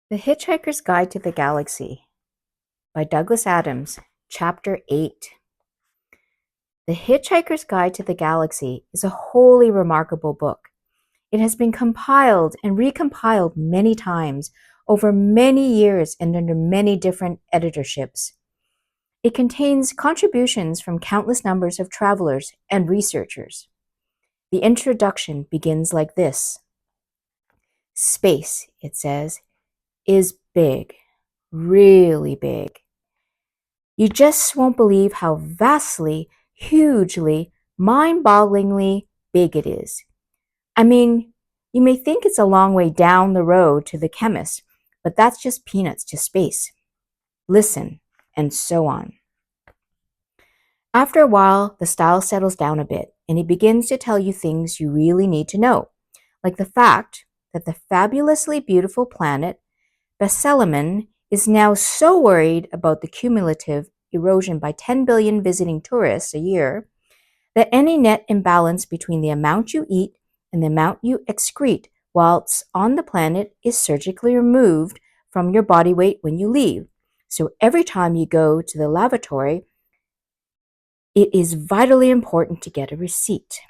The Hitchhiker's Guide to the Galaxy by Douglas Adams, Chapter 8. The Hitchhiker's Guide to the Galaxy is a wholly remarkable book. It has been compiled and recompiled many times over many years and under many different editorships. It contains contributions from countless numbers of travelers and researchers. The introduction begins like this. Space, it says, is big, really big. You just won't believe how vastly, hugely, mind-bogglingly big it is. I mean, you may think it's a long way down the road to the chemist, but that's just peanuts to space. Listen, and so on. After a while, the style settles down a bit, and he begins to tell you things you really need to know, like the fact that the fabulously beautiful planet Bacelamin is now so worried about the cumulative erosion by 10 billion visiting tourists a year that any net imbalance between the amount you eat and the amount you excrete whilst on the planet is surgically removed from your body weight when you leave. So every time you go to the lavatory, it is vitally important to get a receipt.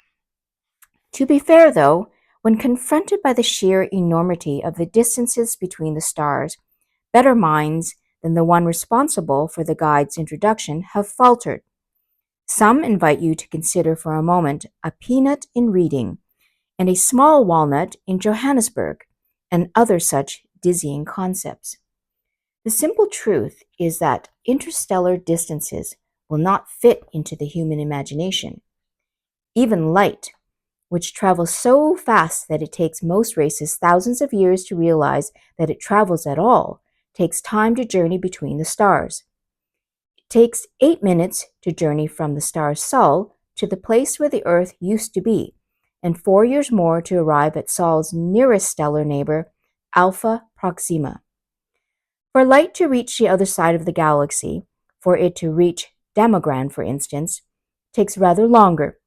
To be fair, though, when confronted by the sheer enormity of the distances between the stars, better minds than the one responsible for the guide's introduction have faltered. Some invite you to consider for a moment a peanut in Reading and a small walnut in Johannesburg, and other such dizzying concepts. The simple truth is that interstellar distances will not fit into the human imagination. Even light, which travels so fast that it takes most races thousands of years to realize that it travels at all, takes time to journey between the stars. It takes 8 minutes to journey from the star Sol to the place where the Earth used to be, and 4 years more to arrive at Sol's nearest stellar neighbor, Alpha Proxima. For light to reach the other side of the galaxy, for it to reach Damogran, for instance, takes rather longer,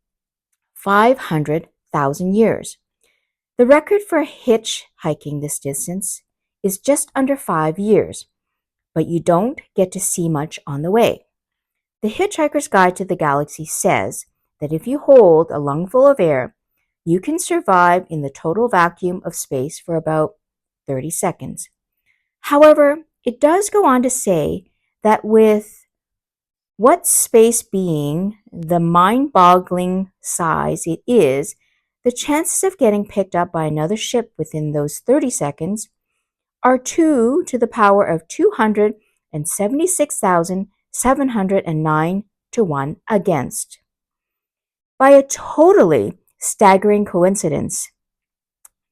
500,000 years. The record for hitchhiking this distance is just under 5 years, but you don't get to see much on the way. The Hitchhiker's Guide to the Galaxy says that if you hold a lungful of air, you can survive in the total vacuum of space for about 30 seconds. However, it does go on to say that with what space being the mind-boggling size it is, the chances of getting picked up by another ship within those 30 seconds are 2 to the power of 276,709 to 1 against. By a totally staggering coincidence,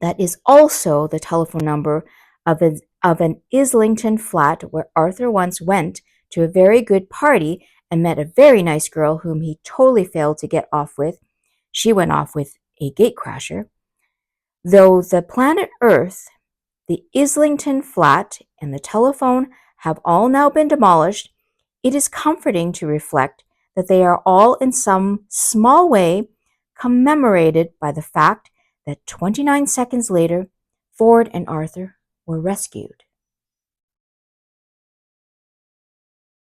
that is also the telephone number of an Islington flat where Arthur once went to a very good party and met a very nice girl whom he totally failed to get off with. She went off with a gatecrasher. Though the planet Earth, the Islington flat, and the telephone have all now been demolished, it is comforting to reflect that they are all in some small way commemorated by the fact that 29 seconds later, Ford and Arthur were rescued.